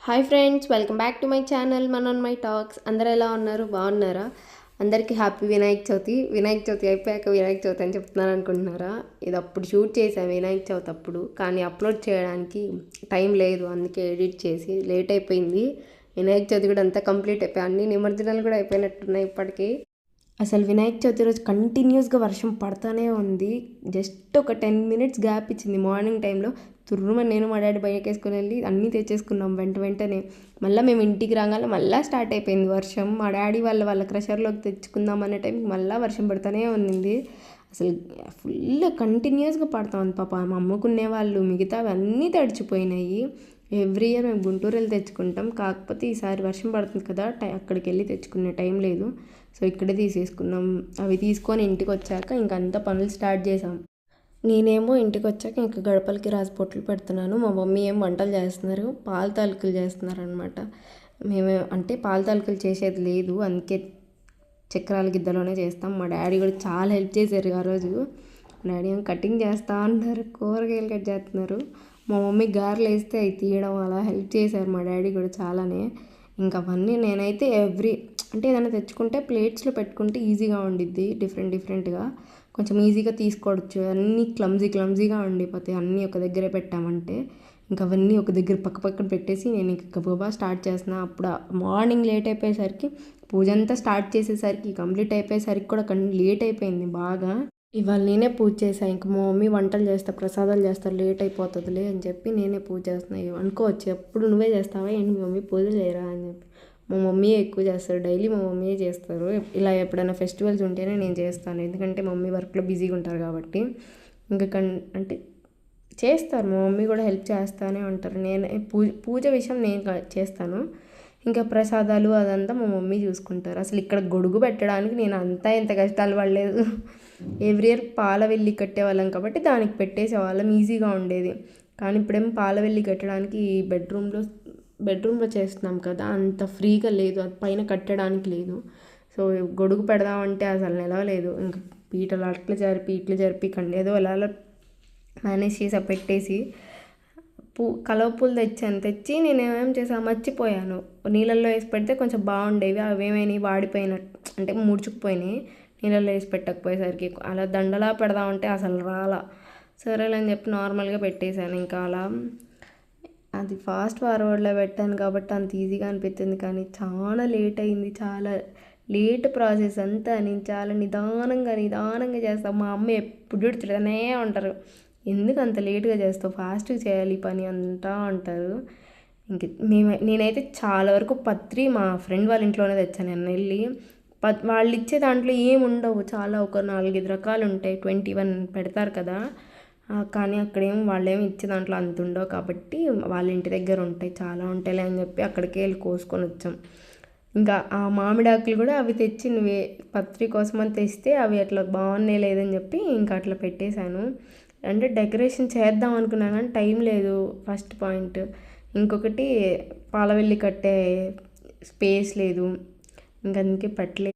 Hi friends, welcome back to my channel మన my talks. అందరు ఎలా ఉన్నారు? బాగున్నారా? అందరికీ హ్యాపీ వినాయక చవితి. వినాయక చవితి అయిపోయాక వినాయక చవితి అని చెప్తున్నారు అనుకుంటున్నారా? ఇది అప్పుడు షూట్ చేసాను వినాయక చవితి అప్పుడు, కానీ అప్లోడ్ చేయడానికి టైం లేదు, అందుకే ఎడిట్ చేసి లేట్ అయిపోయింది. వినాయక చవితి కూడా అంతా కంప్లీట్ అయిపోయి అన్ని నిమజ్జనాలు కూడా అయిపోయినట్టున్నాయి ఇప్పటికీ. అసలు వినాయక చవితి రోజు కంటిన్యూస్గా వర్షం పడతానే ఉంది. జస్ట్ ఒక 10 minutes గ్యాప్ ఇచ్చింది మార్నింగ్ టైంలో. తుర్రుమని నేను మా డాడీ బయటకు వేసుకొని వెళ్ళి అన్నీ తెచ్చేసుకున్నాం వెంటనే. మళ్ళీ మేము ఇంటికి రాగానే మళ్ళీ స్టార్ట్ అయిపోయింది వర్షం. మా డాడీ వాళ్ళ క్రషర్లోకి తెచ్చుకుందాం అనే టైంకి మళ్ళీ వర్షం పడుతూనే ఉంది. అసలు ఫుల్ కంటిన్యూస్గా పడతా ఉంది. పాప మా అమ్ముకునే వాళ్ళు మిగతావి అన్నీ తడిచిపోయినాయి. ఎవ్రీ ఇయర్ మేము గుంటూరు వెళ్ళి తెచ్చుకుంటాం, కాకపోతే ఈసారి వర్షం పడుతుంది కదా, అక్కడికి వెళ్ళి తెచ్చుకునే టైం లేదు. సో ఇక్కడే తీసేసుకున్నాం. అవి తీసుకొని ఇంటికి వచ్చాక ఇంకంతా పనులు స్టార్ట్ చేసాం. నేనేమో ఇంటికి వచ్చాక ఇంకా గడపలకి రాసి పొట్లు పెడుతున్నాను. మా మమ్మీ ఏం వంటలు చేస్తున్నారు, పాల తాలికలు చేస్తున్నారు అనమాట. అంటే పాల తాలికలు చేసేది లేదు, అందుకే చక్రాల గిద్దలోనే చేస్తాం. మా డాడీ కూడా చాలా హెల్ప్ చేశారు ఆ రోజు. మా డాడీ ఏమో కటింగ్ చేస్తూ ఉంటారు, కూరగాయలు కట్ చేస్తున్నారు. మా మమ్మీ గారెలు వేస్తే అవి తీయడం అలా హెల్ప్ చేశారు మా డాడీ కూడా చాలానే. ఇంకా అవన్నీ నేనైతే అంటే ఏదైనా తెచ్చుకుంటే ప్లేట్స్లో పెట్టుకుంటే ఈజీగా ఉండిద్ది, డిఫరెంట్గా కొంచెం ఈజీగా తీసుకోవచ్చు. అన్నీ క్లమ్జీగా ఉండిపోతాయి అన్నీ ఒక దగ్గరే పెట్టామంటే. ఇంకా అవన్నీ ఒక దగ్గర పక్కన పెట్టేసి నేను ఇంకా గబగబా స్టార్ట్ చేస్తున్నా. అప్పుడు మార్నింగ్ లేట్ అయిపోయేసరికి, పూజ అంతా స్టార్ట్ చేసేసరికి, కంప్లీట్ అయిపోయేసరికి కూడా లేట్ అయిపోయింది బాగా. ఇవాళ నేనే పూజ చేశాను. ఇంకా మా మమ్మీ వంటలు చేస్తా, ప్రసాదాలు చేస్తారు, లేట్ అయిపోతుందిలే అని చెప్పి నేనే పూజ చేస్తున్నాను. అనుకోవచ్చు ఎప్పుడు నువ్వే చేస్తావా ఏంటి, మీ మమ్మీ పూజ చేయరా అని చెప్పి. మా మమ్మీయే ఎక్కువ చేస్తారు, డైలీ మా మమ్మీయే చేస్తారు. ఇలా ఎప్పుడైనా ఫెస్టివల్స్ ఉంటేనే నేను చేస్తాను, ఎందుకంటే మమ్మీ వర్క్లో బిజీగా ఉంటారు కాబట్టి. ఇంకా అంటే చేస్తారు, మా మమ్మీ కూడా హెల్ప్ చేస్తూనే ఉంటారు. నేను పూజ విషయం నేను చేస్తాను, ఇంకా ప్రసాదాలు అదంతా మా మమ్మీ చూసుకుంటారు. అసలు ఇక్కడ గొడుగు పెట్టడానికి నేను అంతా ఎంత కష్టాలు పడలేదు. ఎవ్రీ ఇయర్ పాల వెల్లి కట్టేవాళ్ళం కాబట్టి దానికి పెట్టేసేవాళ్ళం, ఈజీగా ఉండేది. కానీ ఇప్పుడేమో పాల వెల్లి కట్టడానికి బెడ్రూమ్లో చేస్తున్నాం కదా, అంత ఫ్రీగా లేదు, అది పైన కట్టడానికి లేదు. సో గొడుగు పెడదామంటే అసలు నిలవలేదు. ఇంకా పీటలు ఇట్లు జరిపి ఏదో ఎలా మేనేజ్ చేసి పెట్టేసి కలవ పూలు తెచ్చి నేను ఏమేమి చేసాను మర్చిపోయాను. నీళ్ళల్లో వేసి పెడితే కొంచెం బాగుండేవి, అవి ఏమైనా వాడిపోయినట్టు అంటే ముడుచుకుపోయినాయి నీళ్ళల్లో వేసి పెట్టకపోయేసరికి. అలా దండలా పెడదామంటే అసలు రాలా. సరేలని చెప్పి నార్మల్గా పెట్టేశాను. ఇంకా అలా అది ఫాస్ట్ ఫార్వర్డ్లో పెట్టాను కాబట్టి అంత ఈజీగా అనిపించింది, కానీ చాలా లేట్ అయింది. చాలా లేట్ ప్రాసెస్ అంతా. నేను చాలా నిదానంగా చేస్తాను. మా అమ్మ ఎప్పుడు తిడతానే ఉంటారు, ఎందుకు అంత లేట్గా చేస్తావు, ఫాస్ట్గా చేయాలి పని అంటా ఉంటారు. ఇంక నేనైతే చాలా వరకు పత్రి మా ఫ్రెండ్ వాళ్ళ ఇంట్లోనే తెచ్చాను. నేను వెళ్ళి వాళ్ళు ఇచ్చే దాంట్లో ఏముండవు, చాలా ఒక 4-5 రకాలు ఉంటాయి, 21 పెడతారు కదా. కానీ అక్కడేం వాళ్ళేమి ఇచ్చే దాంట్లో అంత ఉండవు కాబట్టి వాళ్ళ ఇంటి దగ్గర ఉంటాయి, చాలా ఉంటాయిలే అని చెప్పి అక్కడికి వెళ్ళి కోసుకొని వచ్చాం. ఇంకా ఆ మామిడాకులు కూడా అవి తెచ్చి పత్రి కోసం అని తెస్తే అవి అట్లా బాగున్నాయి లేదని చెప్పి ఇంకా అట్లా పెట్టేశాను. అంటే డెకరేషన్ చేద్దాం అనుకున్నా కానీ టైం లేదు, ఫస్ట్ పాయింట్. ఇంకొకటి పాలవెల్లి కట్టే స్పేస్ లేదు, ఇంకా అందుకే పెట్టలేదు.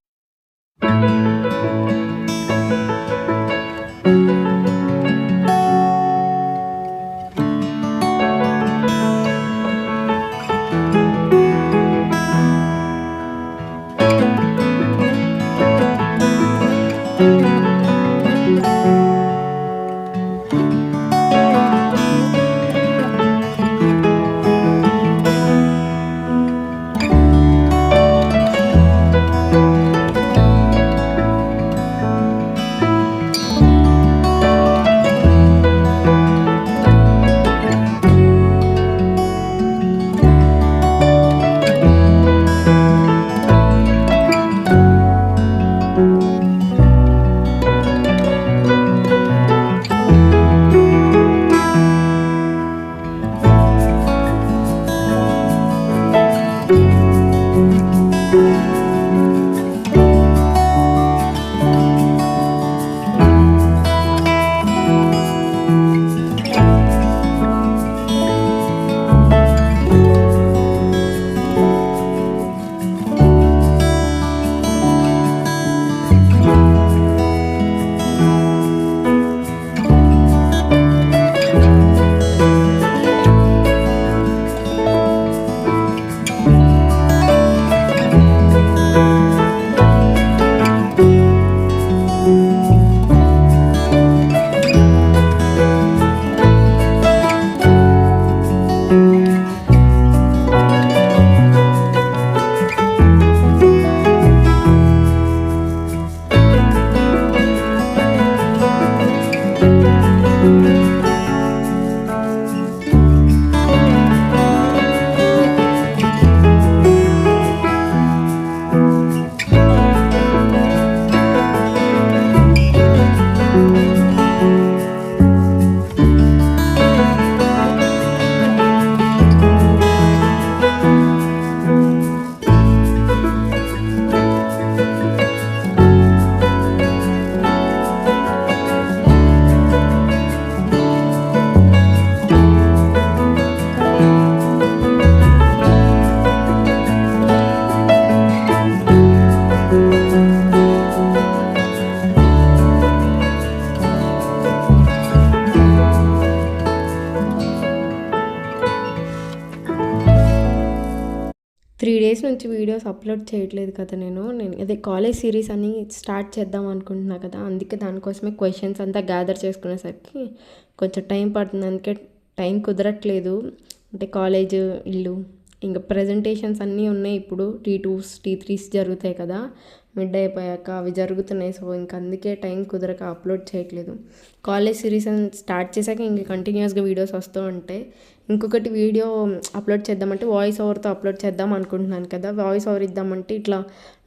3 డేస్ నుంచి వీడియోస్ అప్లోడ్ చేయట్లేదు కదా నేను అదే కాలేజ్ సిరీస్ అని స్టార్ట్ చేద్దాం అనుకుంటున్నా కదా, అందుకే దానికోసమే క్వశ్చన్స్ అంతా గ్యాదర్ చేసుకునేసరికి కొంచెం టైం పడుతుంది. అందుకే టైం కుదరట్లేదు. అంటే కాలేజ్, ఇల్లు, ఇంకా ప్రజెంటేషన్స్ అన్నీ ఉన్నాయి. ఇప్పుడు T2s T3s జరుగుతాయి కదా, మిడ్ అయిపోయాక అవి జరుగుతున్నాయి. సో ఇంక అందుకే టైం కుదరక అప్లోడ్ చేయట్లేదు. కాలేజ్ సిరీస్ అని స్టార్ట్ చేశాక ఇంక కంటిన్యూస్గా వీడియోస్ వస్తూ ఉంటాయి. ఇంకొకటి వీడియో అప్లోడ్ చేద్దామంటే వాయిస్ ఓవర్తో అప్లోడ్ చేద్దాం అనుకుంటున్నాను కదా. వాయిస్ ఓవర్ ఇద్దామంటే ఇట్లా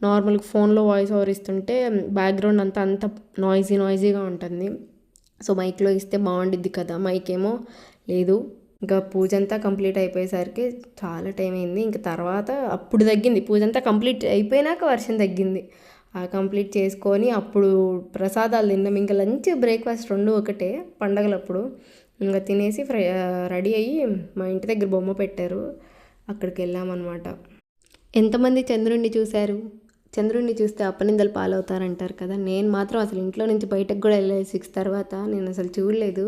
నార్మల్గా ఫోన్లో వాయిస్ ఓవర్ ఇస్తుంటే బ్యాక్గ్రౌండ్ అంతా నాయిజీగా ఉంటుంది. సో మైక్లో ఇస్తే బాగుండిద్ది కదా, మైక్ ఏమో లేదు. ఇంకా పూజ అంతా కంప్లీట్ అయిపోయేసరికి చాలా టైం అయింది. ఇంకా తర్వాత అప్పుడు తగ్గింది, పూజ అంతా కంప్లీట్ అయిపోయినాక వర్షం తగ్గింది. కంప్లీట్ చేసుకొని అప్పుడు ప్రసాదాలు తిన్నాం. ఇంకా లంచ్ బ్రేక్ఫాస్ట్ 2 ఒకటే పండగలప్పుడు. ఇంకా తినేసి రెడీ అయ్యి మా ఇంటి దగ్గర బొమ్మ పెట్టారు, అక్కడికి వెళ్ళామన్నమాట. ఎంతమంది చంద్రుడిని చూశారు? చంద్రుడిని చూస్తే అపనిందలు పాలవుతారంటారు కదా. నేను మాత్రం అసలు ఇంట్లో నుంచి బయటకు కూడా వెళ్ళలేదు 6 తర్వాత. నేను అసలు చూడలేదు.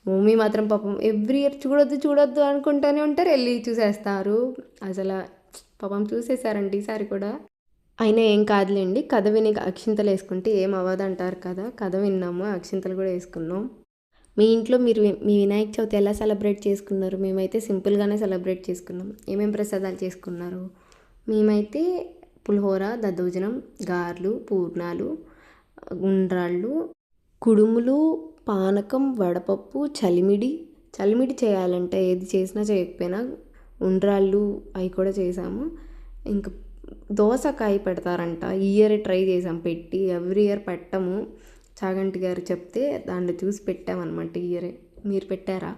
మమ్మీ మాత్రం పాపం ఎవ్రీ ఇయర్ చూడొద్దు అనుకుంటూనే ఉంటారు, వెళ్ళి చూసేస్తారు. అసలు పాపం చూసేసారండి ఈసారి కూడా. అయినా ఏం కాదులేండి, కథ విని అక్షింతలు వేసుకుంటే ఏం అవ్వదు అంటారు కదా. కథ విన్నాము, అక్షింతలు కూడా వేసుకున్నాం. మీ ఇంట్లో మీరు మీ వినాయక చవితి ఎలా సెలబ్రేట్ చేసుకున్నారు? మేమైతే సింపుల్గానే సెలబ్రేట్ చేసుకున్నాం. ఏమేం ప్రసాదాలు చేసుకున్నారు? మేమైతే పులిహోర, దద్దోజనం, గారెలు, పూర్ణాలు, గుండ్రాళ్ళు, కుడుములు, పానకం, వడపప్పు, చలిమిడి చేయాలంటే ఏది చేసినా చేయకపోయినా ఉండ్రాళ్ళు అవి కూడా చేసాము. ఇంకా దోసకాయ పెడతారంట, ఈ ఇయర్ ట్రై చేసాం పెట్టి. ఎవ్రీ ఇయర్ పెట్టము, చాగంటి గారు చెప్తే దాంట్లో చూసి పెట్టామన్నమాట ఈ ఇయరే. మీరు పెట్టారా?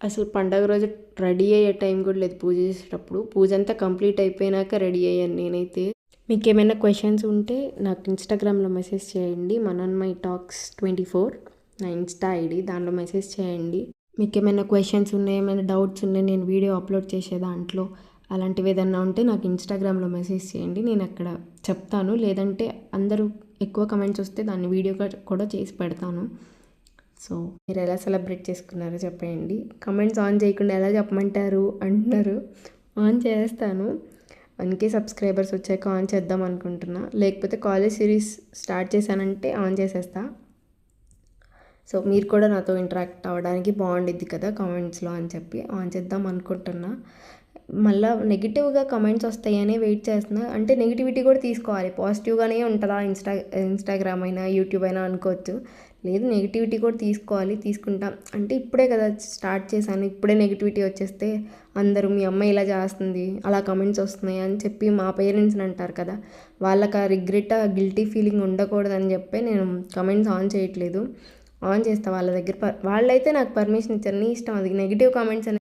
అసలు పండగ రోజు రెడీ అయ్యే టైం కూడా లేదు పూజ చేసేటప్పుడు. పూజ అంతా కంప్లీట్ అయిపోయినాక రెడీ అయ్యాను నేనైతే. మీకు ఏమైనా క్వశ్చన్స్ ఉంటే నాకు ఇన్స్టాగ్రామ్లో మెసేజ్ చేయండి. manonmytalks24 నా ఇన్స్టా ఐడి, దాంట్లో మెసేజ్ చేయండి. మీకు ఏమైనా క్వశ్చన్స్ ఉన్నాయి, ఏమైనా డౌట్స్ ఉన్నాయి, నేను వీడియో అప్లోడ్ చేసే దాంట్లో అలాంటివి ఏదన్నా ఉంటే నాకు ఇన్స్టాగ్రామ్లో మెసేజ్ చేయండి, నేను అక్కడ చెప్తాను. లేదంటే అందరూ ఎక్కువ కమెంట్స్ వస్తే దాన్ని వీడియో కూడా చేసి పెడతాను. సో మీరు ఎలా సెలబ్రేట్ చేసుకున్నారో చెప్పండి. కమెంట్స్ ఆన్ చేయకుండా ఎలా చెప్పమంటారు అంటున్నారు. ఆన్ చేస్తాను, 1K సబ్స్క్రైబర్స్ వచ్చాక ఆన్ చేద్దాం అనుకుంటున్నా. లేకపోతే కాలేజ్ సిరీస్ స్టార్ట్ చేశానంటే ఆన్ చేసేస్తా. సో మీరు కూడా నాతో ఇంటరాక్ట్ అవ్వడానికి బాగుండిద్ది కదా కామెంట్స్లో అని చెప్పి ఆన్ చేద్దాం అనుకుంటున్నా. మళ్ళీ నెగిటివ్గా కమెంట్స్ వస్తాయనే వెయిట్ చేస్తున్నా. అంటే నెగిటివిటీ కూడా తీసుకోవాలి, పాజిటివ్గానే ఉంటుందా ఇన్స్టాగ్రామ్ అయినా యూట్యూబ్ అయినా అనుకోవచ్చు. లేదు, నెగిటివిటీ కూడా తీసుకుంటా. అంటే ఇప్పుడే కదా స్టార్ట్ చేశాను, ఇప్పుడే నెగిటివిటీ వచ్చేస్తే అందరూ మీ అమ్మాయి ఇలా చేస్తుంది, అలా కమెంట్స్ వస్తున్నాయి అని చెప్పి మా పేరెంట్స్ని అంటారు కదా. వాళ్ళకి ఆ రిగ్రెట్, ఆ గిల్టీ ఫీలింగ్ ఉండకూడదని చెప్పి నేను కమెంట్స్ ఆన్ చేయట్లేదు. ఆన్ చేస్తా వాళ్ళ దగ్గర. వాళ్ళైతే నాకు పర్మిషన్ ఇచ్చారు, నీ ఇష్టం, అది నెగిటివ్ కామెంట్స్